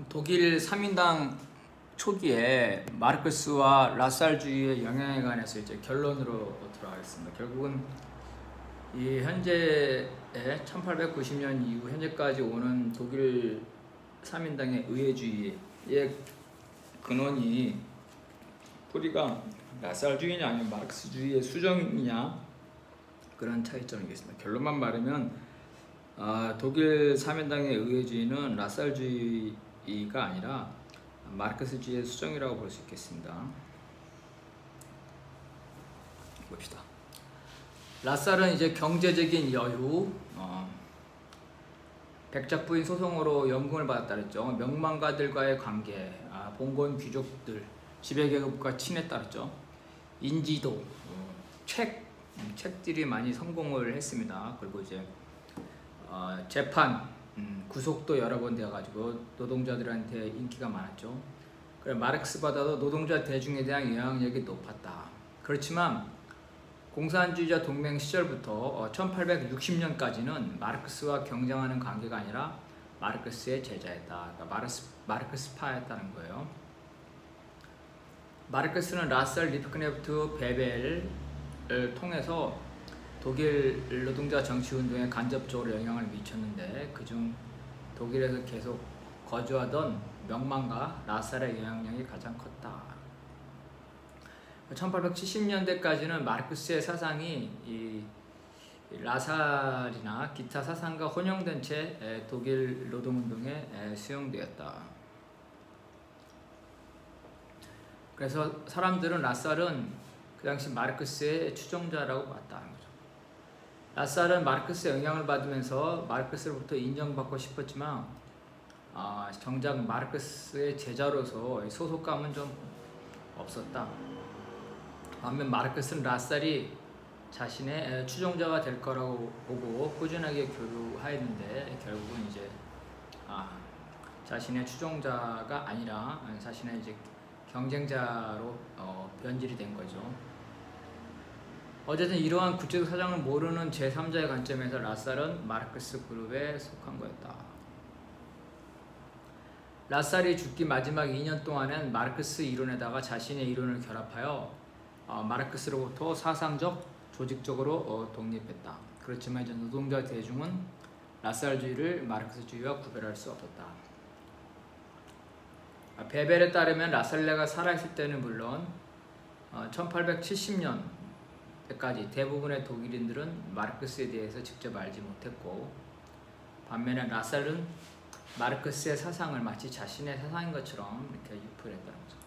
독일 3인당 초기에 마르크스와 라살주의의 영향에 관해서 이제 결론으로 들어가겠습니다. 결국은 이 현재의 1890년 이후 현재까지 오는 독일 3인당의 의회주의의 근원이 뿌리가 라살주의냐 아니면 마르크스주의의 수정이냐, 그런 차이점이 있습니다. 결론만 말하면 독일 3인당의 의회주의는 라살주의가 아니라 마르크스주의의 수정이라고 볼 수 있겠습니다. 봅시다. 라살은 이제 경제적인 여유, 백작부인 소송으로 연금을 받았다 그랬죠. 명망가들과의 관계, 봉건 귀족들, 지배계급과 친했다 그랬죠. 인지도, 책들이 많이 성공을 했습니다. 그리고 이제 재판, 구속도 여러 번 되어가지고 노동자들한테 인기가 많았죠. 그래 마르크스보다도 노동자 대중에 대한 영향력이 높았다. 그렇지만 공산주의자 동맹 시절부터 1860년까지는 마르크스와 경쟁하는 관계가 아니라 마르크스의 제자였다. 그러니까 마르크스파였다는 거예요. 마르크스는 라살, 리프크네프트, 베벨을 통해서 독일 노동자 정치운동에 간접적으로 영향을 미쳤는데, 그중 독일에서 계속 거주하던 명망가 라살의 영향력이 가장 컸다. 1870년대까지는 마르크스의 사상이 이 라살이나 기타 사상과 혼용된 채 독일 노동운동에 수용되었다. 그래서 사람들은 라살은 그 당시 마르크스의 추종자라고 봤다는 거죠. 라살은 마르크스의 영향을 받으면서 마르크스로부터 인정받고 싶었지만 정작 마르크스의 제자로서 소속감은 좀 없었다. 반면 마르크스는 라살이 자신의 추종자가 될 거라고 보고 꾸준하게 교류하였는데, 결국은 이제 자신의 추종자가 아니라 자신의 이제 경쟁자로 변질이 된 거죠. 어쨌든 이러한 구체적 사정을 모르는 제3자의 관점에서 라살은 마르크스 그룹에 속한 거였다. 라살이 죽기 마지막 2년 동안은 마르크스 이론에다가 자신의 이론을 결합하여 마르크스로부터 사상적, 조직적으로 독립했다. 그렇지만 이제 노동자 대중은 라살주의를 마르크스주의와 구별할 수 없었다. 베벨에 따르면 라살레가 살아있을 때는 물론 1870년까지 대부분의 독일인들은 마르크스에 대해서 직접 알지 못했고, 반면에 라살은 마르크스의 사상을 마치 자신의 사상인 것처럼 이렇게 유포했다는 거죠.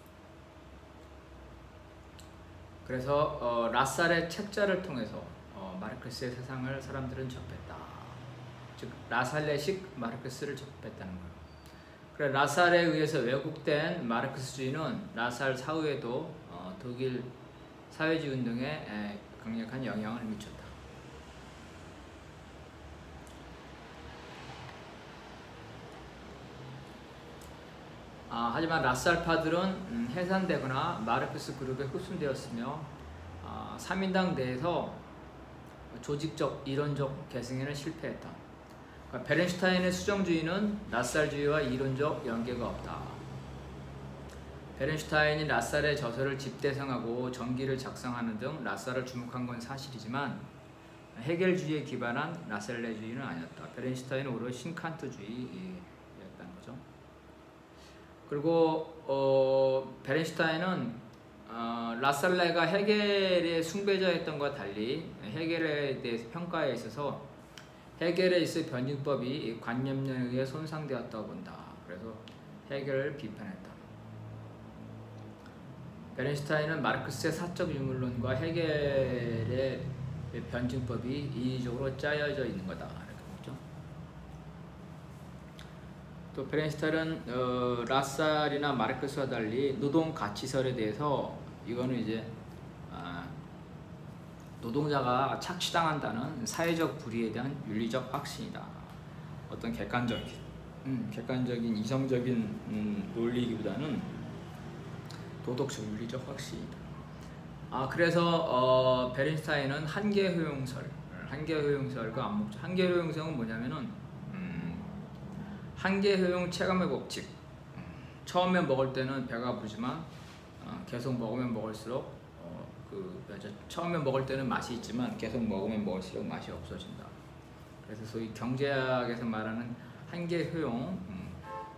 그래서 라살의 책자를 통해서 마르크스의 사상을 사람들은 접했다. 즉 라살레식 마르크스를 접했다는 거예요. 그래 라살에 의해서 왜곡된 마르크스주의는 라살 사후에도 독일 사회주의 운동에 강력한 영향을 미쳤다. 하지만 라살파들은 해산되거나 마르크스 그룹에 흡수되었으며 3인당 내에서 조직적, 이론적 계승에는 실패했다. 그러니까 베른슈타인의 수정주의는 라살주의와 이론적 연계가 없다. 베른슈타인이 라살의 저서를 집대성하고 전기를 작성하는 등 라살을 주목한 건 사실이지만 헤겔주의에 기반한 라살레주의는 아니었다. 베른슈타인은 오히려 신칸트주의였다는 거죠. 그리고 베른슈타인은 라살레가 헤겔의 숭배자였던 것과 달리 헤겔에 대해서 평가에 있어서 헤겔에 있을 변증법이 관념론에 의해 손상되었다고 본다. 그래서 헤겔을 비판했다. 베른슈타인은 마르크스의 사적 유물론과 헤겔의 변증법이 인위적으로 짜여져 있는 거다. 또 베른슈타인은 라살이나 마르크스와 달리 노동 가치설에 대해서 이거는 이제 노동자가 착취당한다는 사회적 불의에 대한 윤리적 확신이다. 어떤 객관적인 이성적인 논리기보다는 도덕적 윤리적 확신이다. 그래서 베른슈타인은 한계효용설과 암묵적 한계효용설은 뭐냐면은 한계효용 체감의 법칙, 처음에 먹을 때는 배가 부르지만 계속 먹으면 먹을수록 처음에 먹을 때는 맛이 있지만 계속 먹으면 먹을수록 맛이 없어진다. 그래서 소위 경제학에서 말하는 한계 효용,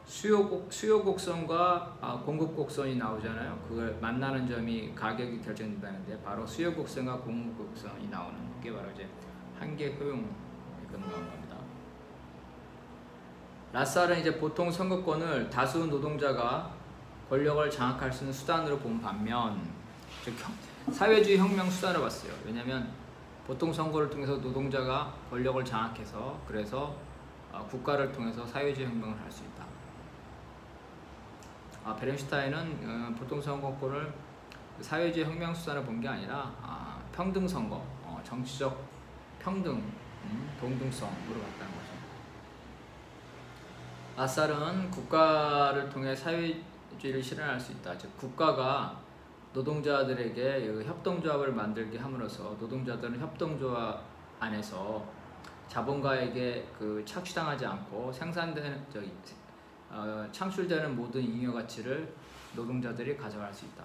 수요 곡선과 공급 곡선이 나오잖아요. 그걸 만나는 점이 가격이 결정된다는데 바로 수요 곡선과 공급 곡선이 나오는 게 바로 이제 한계 효용에 근거한 겁니다. 라살은 이제 보통 선거권을 다수 노동자가 권력을 장악할 수 있는 수단으로 본 반면 사회주의 혁명 수단으로 봤어요. 왜냐하면 보통 선거를 통해서 노동자가 권력을 장악해서 그래서 국가를 통해서 사회주의 혁명을 할 수 있다. 베른슈타인은 보통 선거권을 사회주의 혁명 수단으로 본 게 아니라 평등 선거, 정치적 평등, 동등성으로 봤다는 거죠. 라살은 국가를 통해 사회주의를 실현할 수 있다. 즉 국가가 노동자들에게 협동조합을 만들게 함으로써 노동자들은 협동조합 안에서 자본가에게 착취당하지 않고 창출되는 모든 잉여 가치를 노동자들이 가져갈 수 있다.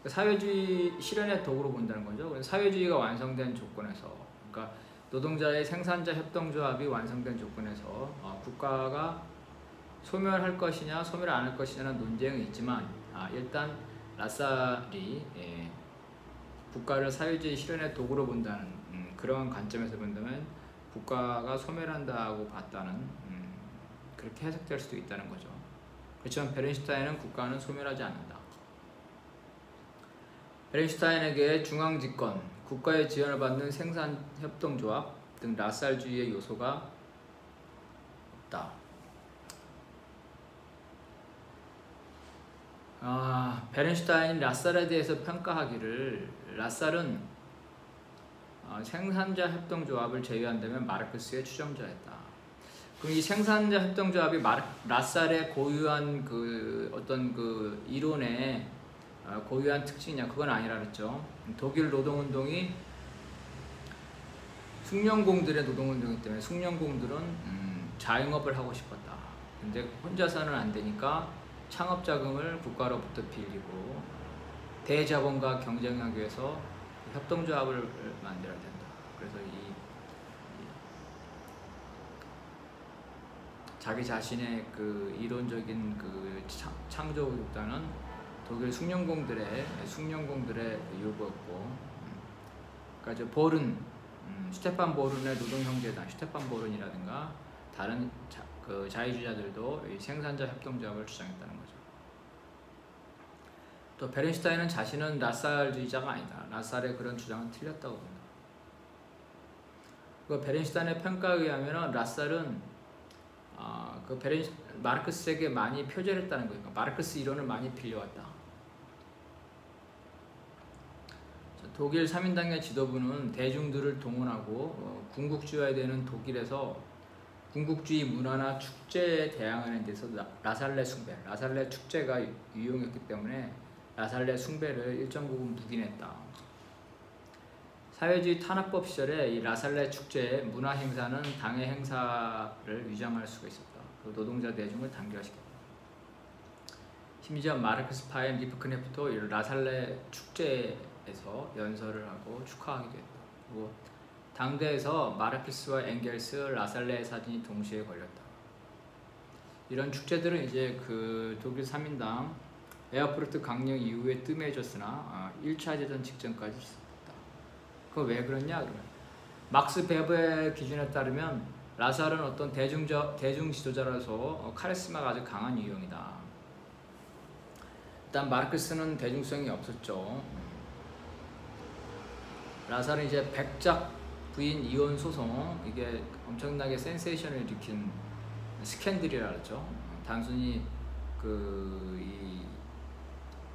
사회주의 실현의 도구로 본다는 거죠. 사회주의가 완성된 조건에서, 그러니까 노동자의 생산자 협동조합이 완성된 조건에서 국가가 소멸할 것이냐 소멸 안 할 것이냐는 논쟁이 있지만 일단 라살이 국가를 사회주의 실현의 도구로 본다는 그런 관점에서 본다면 국가가 소멸한다고 봤다는 그렇게 해석될 수도 있다는 거죠. 그렇지만 베른슈타인은 국가는 소멸하지 않는다. 베른슈타인에게 중앙집권, 국가의 지원을 받는 생산협동조합 등 라살주의의 요소가 없다. 베른슈타인이 라살에 대해서 평가하기를 라살은 생산자 협동조합을 제외한다면 마르크스의 추종자였다. 그럼 이 생산자 협동조합이 라살의 고유한 어떤 이론의 고유한 특징이냐? 그건 아니라 그랬죠. 독일 노동운동이 숭령공들의 노동운동이기 때문에 숭령공들은 자영업을 하고 싶었다. 근데 혼자서는 안 되니까 창업자금을 국가로부터 빌리고 대자본과 경쟁하기 위해서 협동조합을 만들어야 된다. 그래서 자기 자신의 이론적인 창조보다는 독일 숭령공들의 요구였고, 그러니까 슈테판 보른의 노동형제단, 슈테판 보른이라든가 다른 자유주의자들도 생산자 협동조합을 주장했다는 거죠. 또 베른슈타인은 자신은 라살주의자가 아니다. 라살의 그런 주장은 틀렸다고 본다. 베른슈타인의 평가에 의하면 라살은 마르크스에게 많이 표절했다는 거예요. 마르크스 이론을 많이 빌려왔다. 독일 3인당의 지도부는 대중들을 동원하고 군국주의화되는 독일에서 군국주의 문화나 축제에 대항하는 데서 라살레 축제가 유용했기 때문에 라살레 숭배를 일정 부분 묵인했다. 사회주의 탄압법 시절에 이 라살레 축제의 문화 행사는 당의 행사를 위장할 수가 있었다. 노동자 대중을 단결시켰다. 심지어 마르크스 파엔 리프크네프도 라살레 축제에서 연설을 하고 축하하기도 했다. 그리고 당대에서 마르크스와 엥겔스, 라살레 사진이 동시에 걸렸다. 이런 축제들은 이제 독일 3인당 에어프루트 강령 이후에 뜸해졌으나 1차 대전 직전까지 있었다. 그거 왜 그러냐? 그러면 막스 베버의 기준에 따르면 라살은 어떤 대중 지도자라서 카리스마가 아주 강한 유형이다. 일단 마르크스는 대중성이 없었죠. 라살은 이제 백작 부인 이혼 소송, 이게 엄청나게 센세이션을 일으킨 스캔들이라 그러죠. 단순히 이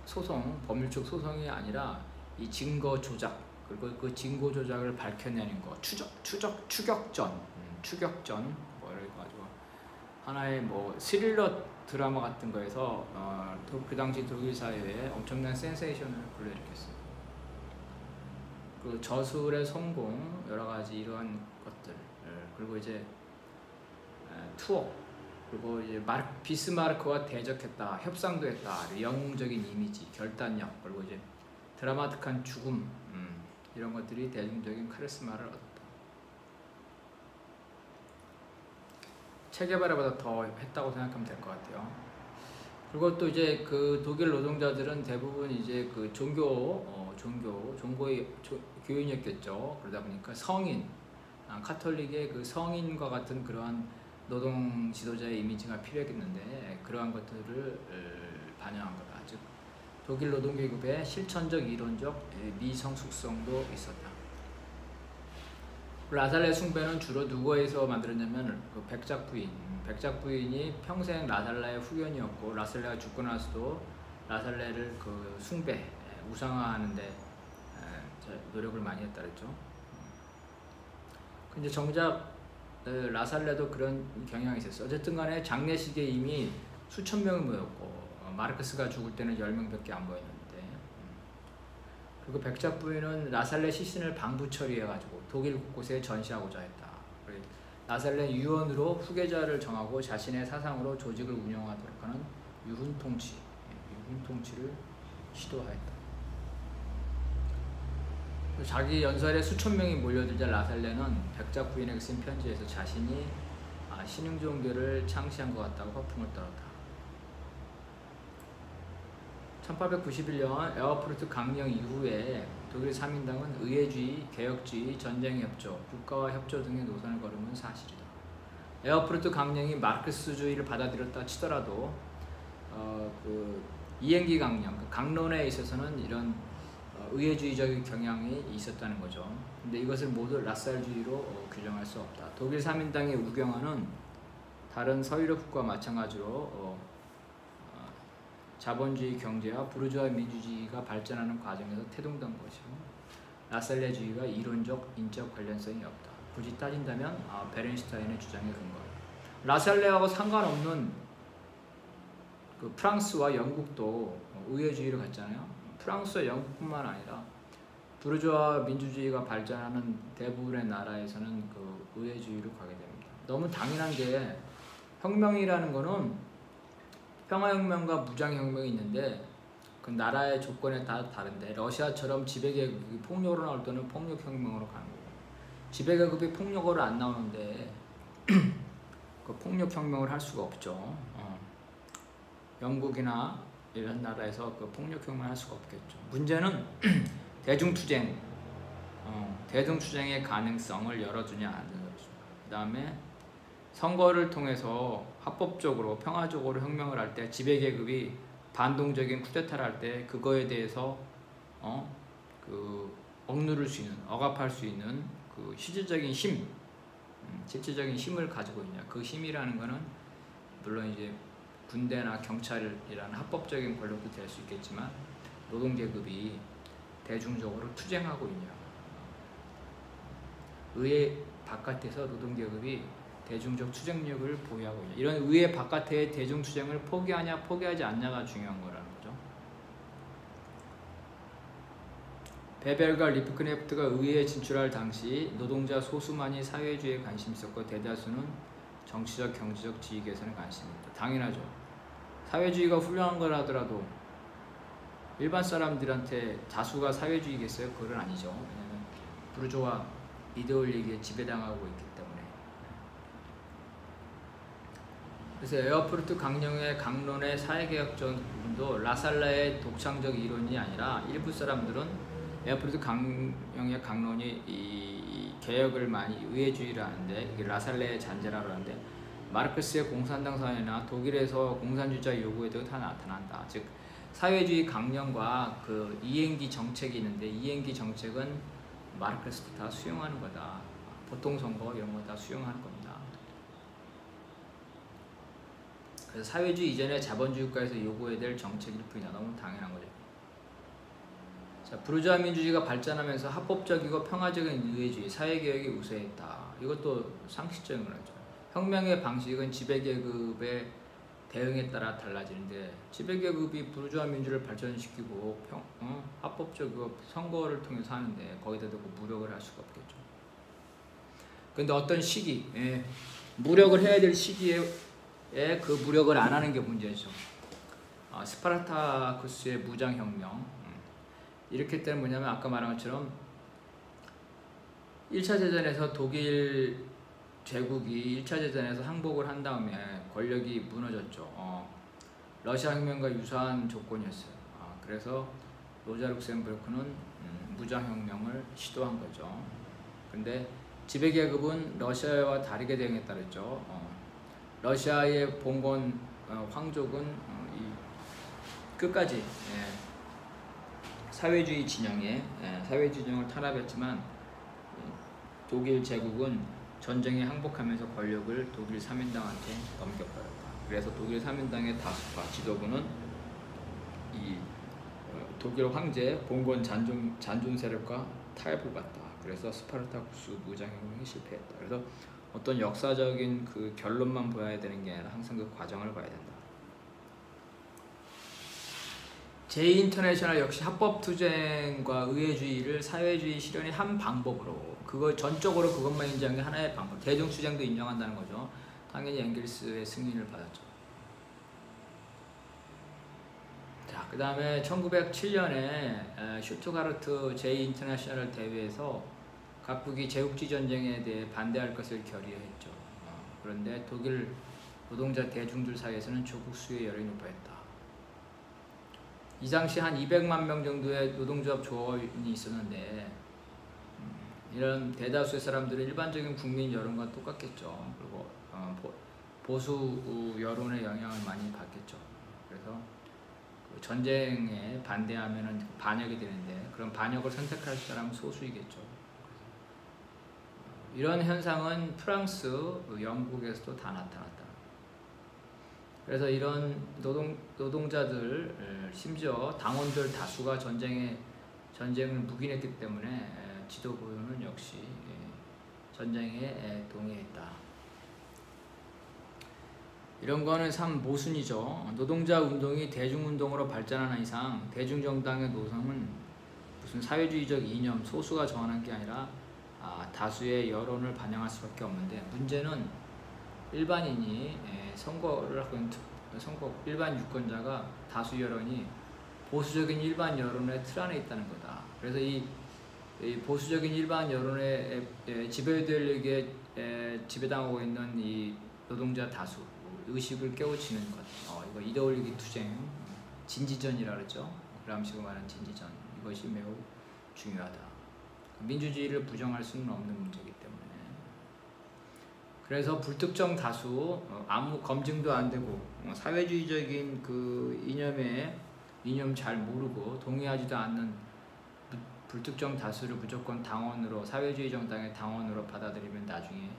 소송, 법률적 소송이 아니라 이 증거 조작, 그리고 그 증거 조작을 밝혀내는 거, 추격전 뭐를 가지고 하나의 스릴러 드라마 같은 거에서 그 당시 독일 사회에 엄청난 센세이션을 불러일으켰어요. 그 저술의 성공, 여러 가지 이러한 것들, 그리고 이제 투어, 그리고 이제 비스마르크와 대적했다, 협상도 했다, 영웅적인 이미지, 결단력, 그리고 이제 드라마틱한 죽음, 이런 것들이 대중적인 카리스마를 얻었다. 체게바라보다 더 했다고 생각하면 될 것 같아요. 그리고 또 이제 그 독일 노동자들은 대부분 이제 그 종교의 교인이었겠죠. 그러다 보니까 성인, 카톨릭의 그 성인과 같은 그러한 노동 지도자의 이미지가 필요했겠는데 그러한 것들을 반영한 거다. 즉 독일 노동계급의 실천적 이론적 미성숙성도 있었다. 라살레 숭배는 주로 누구에서 만들었냐면 그 백작 부인이 평생 라살레의 후견이었고 라살레가 죽고 나서도 라살레를 그 숭배, 우상화하는데 노력을 많이 했다 그랬죠. 근데 정작 라살레도 그런 경향이 있었어요. 어쨌든 간에 장례식에 이미 수천 명이 모였고 마르크스가 죽을 때는 10명밖에 안 모였는데 그리고 백작 부인은 라살레 시신을 방부 처리해가지고 독일 곳곳에 전시하고자 했다. 라살레 유언으로 후계자를 정하고 자신의 사상으로 조직을 운영하도록 하는 유훈 통치를 시도하였다. 자기 연설에 수천 명이 몰려들자 라살레는 백작 부인에게 쓴 편지에서 자신이 신흥 종교를 창시한 것 같다고 허풍을 떨었다. 1891년 에어프루트 강령 이후에 독일 3인당은 의회주의, 개혁주의, 전쟁협조, 국가와 협조 등의 노선을 걸으면 사실이다. 에어프루트 강령이 마르크스주의를 받아들였다 치더라도 그 이행기 강령, 그 강론에 있어서는 이런 의회주의적 경향이 있었다는 거죠. 근데 이것을 모두 라살주의로 규정할 수 없다. 독일 3인당의 우경화는 다른 서유럽국과 마찬가지로 자본주의 경제와 부르주아 민주주의가 발전하는 과정에서 태동된 것이고 라살레주의와 이론적 인적 관련성이 없다. 굳이 따진다면 베른슈타인의 주장에 근거하다. 라살레하고 상관없는 그 프랑스와 영국도 의회주의를 갔잖아요. 프랑스와 영국뿐만 아니라 부르주아 민주주의가 발전하는 대부분의 나라에서는 그 의회주의로 가게 됩니다. 너무 당연한 게 혁명이라는 거는 평화혁명과 무장혁명이 있는데 그 나라의 조건에 따라 다른데 러시아처럼 지배계급이 폭력으로 나올 때는 폭력혁명으로 가는 거고 지배계급이 폭력으로 안 나오는데 그 폭력혁명을 할 수가 없죠. 영국이나 이런 나라에서 그 폭력혁명을 할 수가 없겠죠. 문제는 대중투쟁의 가능성을 열어주냐 안 열어주냐. 그 다음에 선거를 통해서 합법적으로 평화적으로 혁명을 할 때 지배계급이 반동적인 쿠데타를 할 때 그거에 대해서 억누를 수 있는, 억압할 수 있는 그 실질적인 힘을 가지고 있냐. 그 힘이라는 거는 물론 이제 군대나 경찰이라는 합법적인 권력도 될 수 있겠지만 노동계급이 대중적으로 투쟁하고 있냐. 의회 바깥에서 노동계급이 대중적 투쟁력을 보유하고 있냐. 이런 의회 바깥의 대중투쟁을 포기하냐 포기하지 않냐가 중요한 거라는 거죠. 베벨과 리프크네프트가 의회에 진출할 당시 노동자 소수만이 사회주의에 관심이 있었고 대다수는 정치적, 경제적 지위 개선에 관심이 있다. 당연하죠. 사회주의가 훌륭한 거라더라도 일반 사람들한테 다수가 사회주의겠어요? 그건 아니죠. 왜냐하면 부르주아 이데올리기에 지배당하고 있기 때문에. 그래서 에어프루트 강령의 강론의 사회개혁적 부분도 라살레의 독창적 이론이 아니라 일부 사람들은 에어프루트 강령의 강론이 이 개혁을 많이 의회주의를 하는데 이게 라살레의 잔재라고 하는데 마르크스의 공산당 사회나 독일에서 공산주의자 요구에도 다 나타난다. 즉 사회주의 강령과 그 이행기 정책이 있는데 이행기 정책은 마르크스도 다 수용하는 거다. 보통선거 이런 거 다 수용하는 겁니다. 그래서 사회주의 이전에 자본주의 국가에서 요구해야 될 정책일 뿐이다. 너무 당연한 거죠. 자, 부르주아 민주주의가 발전하면서 합법적이고 평화적인 의회주의, 사회개혁이 우세했다. 이것도 상식적인 거죠. 혁명의 방식은 지배계급의 대응에 따라 달라지는데 지배계급이 부르주아 민주를 발전시키고 합법적이고 선거를 통해서 하는데 거기다 대고 무력을 할 수가 없겠죠. 그런데 어떤 시기, 무력을 해야 될 시기에 그 무력을 안 하는 게 문제죠. 스파르타쿠스의 무장혁명. 이렇게 때는 뭐냐면 아까 말한 것처럼 1차 대전에서 독일 제국이 1차 대전에서 항복을 한 다음에 권력이 무너졌죠. 러시아 혁명과 유사한 조건이었어요. 그래서 로자 룩셈부르크는 무장혁명을 시도한 거죠. 근데 지배계급은 러시아와 다르게 대응했다 그랬죠. 러시아의 봉건 황족은 끝까지 사회주의 진영에 사회주의 진영을 탄압했지만 독일 제국은 전쟁에 항복하면서 권력을 독일 3인당한테 넘겨버렸다. 그래서 독일 3인당의 다수파 지도부는 이 독일 황제 봉건 잔존 세력과 탈북했다. 그래서 스파르타쿠스 무장혁명이 실패했다. 그래서 어떤 역사적인 그 결론만 보여야 되는 게 아니라 항상 그 과정을 봐야 된다. 제2인터내셔널 역시 합법투쟁과 의회주의를 사회주의 실현의 한 방법으로 그거 전적으로 그것만 인정한 게 하나의 방법. 대중투쟁도 인정한다는 거죠. 당연히 엥겔스의 승인을 받았죠. 자, 그 다음에 1907년에 슈투가르트 제2인터내셔널 대회에서 각국이 제국지 전쟁에 대해 반대할 것을 결의했죠. 그런데 독일 노동자 대중들 사이에서는 조국 수의 여론이 높아했다. 이 당시 한 200만 명 정도의 노동조합 조합이 있었는데 이런 대다수의 사람들은 일반적인 국민 여론과 똑같겠죠. 그리고 보수 여론의 영향을 많이 받겠죠. 그래서 전쟁에 반대하면 반역이 되는데 그런 반역을 선택할 사람은 소수이겠죠. 이런 현상은 프랑스, 영국에서도 다 나타났다. 그래서 이런 노동자들, 심지어 당원들 다수가 전쟁을 묵인했기 때문에 지도부는 역시 전쟁에 동의했다. 이런 거는 참 모순이죠. 노동자 운동이 대중운동으로 발전하는 이상 대중정당의 노선은 무슨 사회주의적 이념, 소수가 정하는 게 아니라 다수의 여론을 반영할 수밖에 없는데 문제는 일반인이 선거를 하고 있는 일반 유권자가 다수 여론이 보수적인 일반 여론의 틀 안에 있다는 거다. 그래서 이 보수적인 일반 여론에 지배되게 지배당하고 있는 이 노동자 다수 의식을 깨우치는 것. 이거 이데올로기 투쟁, 진지전이라 그러죠. 그람시가 말하는 진지전. 이것이 매우 중요하다. 민주주의를 부정할 수는 없는 문제이기 때문에. 그래서 불특정 다수, 아무 검증도 안 되고 사회주의적인 그 이념 잘 모르고 동의하지도 않는 불특정 다수를 무조건 당원으로, 사회주의 정당의 당원으로 받아들이면 나중에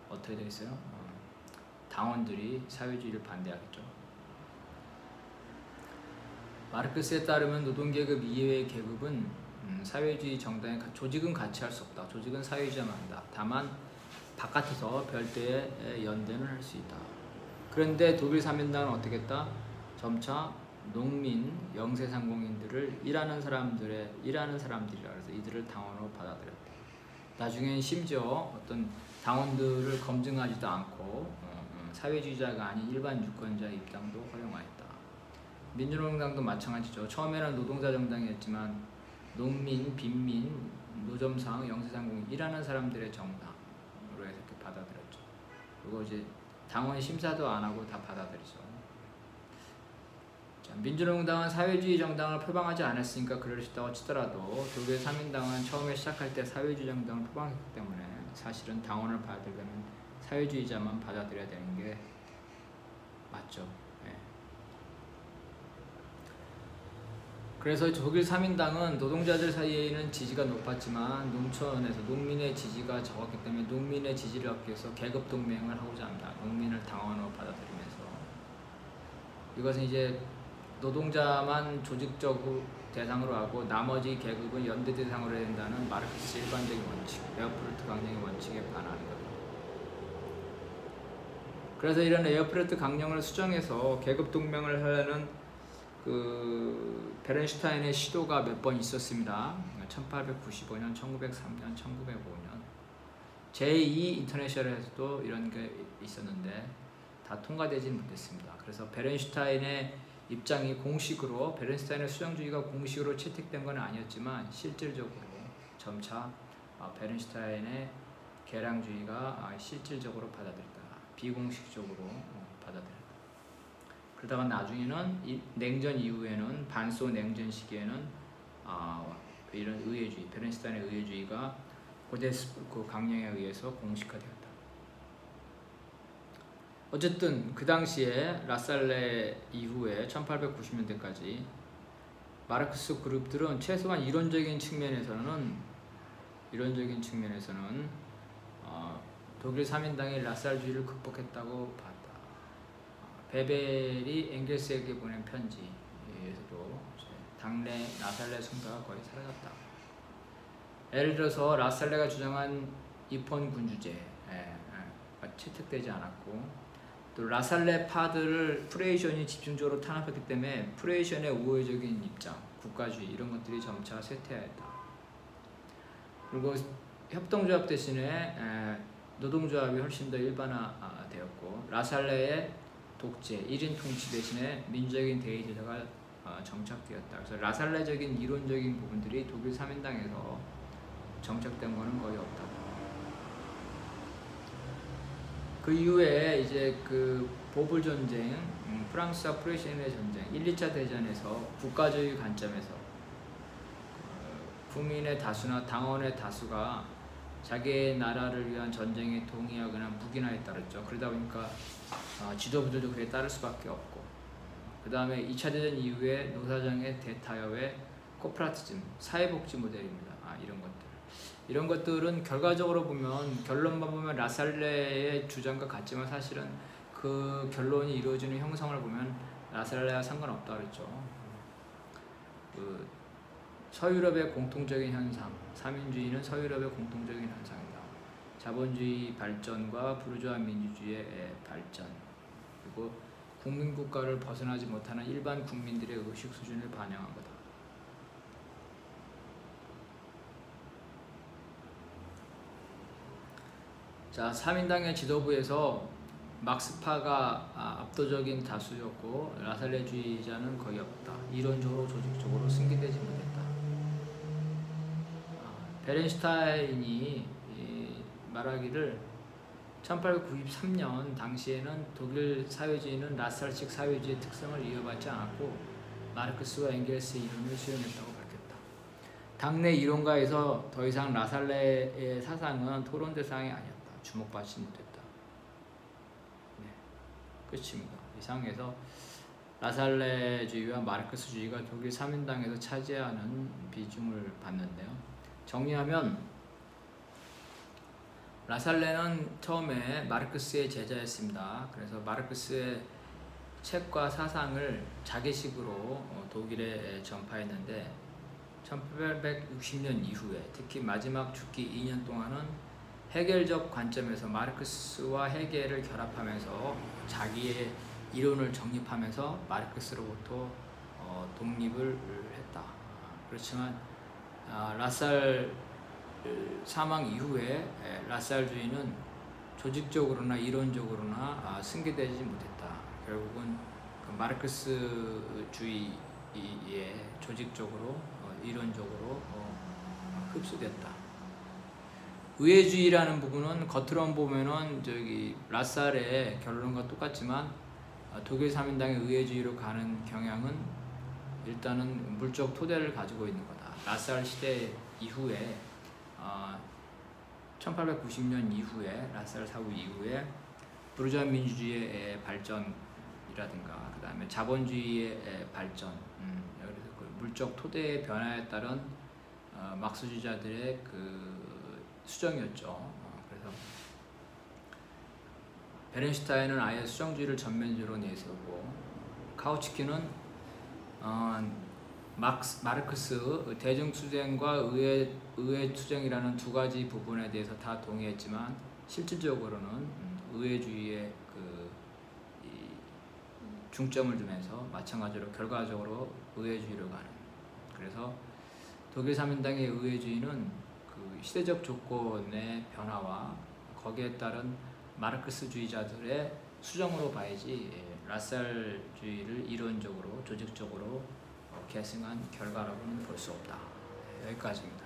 어떻게 되겠어요? 당원들이 사회주의를 반대하겠죠. 마르크스에 따르면 노동계급 이외의 계급은 사회주의 정당의 조직은 같이 할 수 없다. 조직은 사회주의만 한다. 다만 바깥에서 별도의 연대는 할 수 있다. 그런데 독일 3인당은 어떻게 했다? 점차 농민, 영세상공인들을 일하는 사람들이라 그래서 이들을 당원으로 받아들였다. 나중엔 심지어 어떤 당원들을 검증하지도 않고 사회주의자가 아닌 일반 유권자의 입당도 허용하였다. 민주노동당도 마찬가지죠. 처음에는 노동자 정당이었지만 농민, 빈민, 노점상, 영세상공인 일하는 사람들의 정당으로 해서 이렇게 받아들였죠. 그리고 이제 당원 심사도 안 하고 다 받아들이죠. 자, 민주노동당은 사회주의 정당을 표방하지 않았으니까 그럴 수 있다고 치더라도 독일 3인당은 처음에 시작할 때 사회주의 정당을 표방했기 때문에 사실은 당원을 받아들이려면 사회주의자만 받아들여야 되는 게 맞죠. 네. 그래서 독일 3인당은 노동자들 사이에는 지지가 높았지만 농촌에서 농민의 지지가 적었기 때문에 농민의 지지를 얻기 위해서 계급 동맹을 하고자 합니다. 농민을 당원으로 받아들이면서 이것은 이제 노동자만 조직적으로 대상으로 하고 나머지 계급은 연대 대상으로 해야 된다는 마르크스 일반적인 원칙, 에어프루트 강령의 원칙에 반하는 거예요. 그래서 이런 에어프루트 강령을 수정해서 계급 동맹을 하려는 그 베른슈타인의 시도가 몇 번 있었습니다. 1895년, 1903년, 1905년 제2 인터내셔널에서도 이런 게 있었는데 다 통과되지 못했습니다. 그래서 베른슈타인의 입장이 공식으로 베른슈타인의 수정주의가 공식으로 채택된 건 아니었지만 실질적으로 점차 베른슈타인의 계량주의가 실질적으로 받아들였다. 비공식적으로 받아들였다. 그러다가 나중에는 냉전 이후에는 반소 냉전 시기에는 이런 의회주의, 베른슈타인의 의회주의가 고데스부르크 강령에 의해서 공식화되었다. 어쨌든 그 당시에 라살레 이후에 1890년대까지 마르크스 그룹들은 최소한 이론적인 측면에서는 독일 3인당의 라살주의를 극복했다고 봤다. 베벨이 엥겔스에게 보낸 편지에서도 당내 라살레 성가가 거의 사라졌다. 예를 들어서 라살레가 주장한 입헌 군주제 채택되지 않았고, 또 라살레 파들을 프레이션이 집중적으로 탄압했기 때문에 프레이션의 우호적인 입장, 국가주의 이런 것들이 점차 쇠퇴하였다. 그리고 협동조합 대신에 노동조합이 훨씬 더 일반화되었고, 라살레의 독재, 1인 통치 대신에 민주적인 대의제도가 정착되었다. 그래서 라살레적인 이론적인 부분들이 독일 3인당에서 정착된 것은 거의 없다. 그 이후에 이제 그 보불 전쟁, 프랑스와 프레시아의 전쟁, 1, 2차 대전에서 국가주의 관점에서 국민의 다수나 당원의 다수가 자기의 나라를 위한 전쟁에 동의하거나 묵인하에 따랐죠. 그러다 보니까 지도부들도 그에 따를 수밖에 없고, 그 다음에 2차 대전 이후에 노사정의 대타협의 코프라티즘, 사회복지 모델입니다. 이런 것들은 결과적으로 보면, 결론만 보면 라살레의 주장과 같지만 사실은 그 결론이 이루어지는 형성을 보면 라살레와 상관없다 그랬죠. 그 서유럽의 공통적인 현상, 삼인주의는 서유럽의 공통적인 현상이다. 자본주의 발전과 부르주아 민주주의의 발전, 그리고 국민국가를 벗어나지 못하는 일반 국민들의 의식 수준을 반영한 거다. 자, 3인당의 지도부에서 막스파가 압도적인 다수였고 라살레주의자는 거의 없다. 이론적으로 조직적으로 승계되지 못했다. 베른슈타인이 말하기를 1893년 당시에는 독일 사회주의는 라살식 사회주의의 특성을 이어받지 않았고 마르크스와 엥겔스의 이론을 수용했다고 밝혔다. 당내 이론가에서 더 이상 라살레의 사상은 토론 대상이 아니었다. 주목받지 못했다. 끝입니다. 이상에서 라살레주의와 마르크스주의가 독일 3인당에서 차지하는 비중을 봤는데요. 정리하면 라살레는 처음에 마르크스의 제자였습니다. 그래서 마르크스의 책과 사상을 자기식으로 독일에 전파했는데 1860년 이후에 특히 마지막 죽기 2년 동안은 헤겔적 관점에서 마르크스와 헤겔을 결합하면서 자기의 이론을 정립하면서 마르크스로부터 독립을 했다. 그렇지만 라살 사망 이후에 라살주의는 조직적으로나 이론적으로나 승계되지 못했다. 결국은 그 마르크스주의에 조직적으로 이론적으로 흡수됐다. 의회주의라는 부분은 겉으로 보면은 라살의 결론과 똑같지만 독일 3인당의 의회주의로 가는 경향은 일단은 물적 토대를 가지고 있는 거다. 라살 시대 이후에 1890년 이후에 라살 사후 이후에 부르주아 민주주의의 발전이라든가 그 다음에 자본주의의 발전, 그래서 그 물적 토대의 변화에 따른 막스주의자들의 그 수정이었죠. 그래서 베른슈타인은 아예 수정주의를 전면적으로 내세우고 카우츠키는 마르크스 대중투쟁과 의회투쟁이라는 두 가지 부분에 대해서 다 동의했지만 실질적으로는 의회주의에 중점을 두면서 마찬가지로 결과적으로 의회주의로 가는, 그래서 독일 3인당의 의회주의는 그 시대적 조건의 변화와 거기에 따른 마르크스주의자들의 수정으로 봐야지 라살주의를 이론적으로 조직적으로 계승한 결과라고는 볼 수 없다. 여기까지입니다.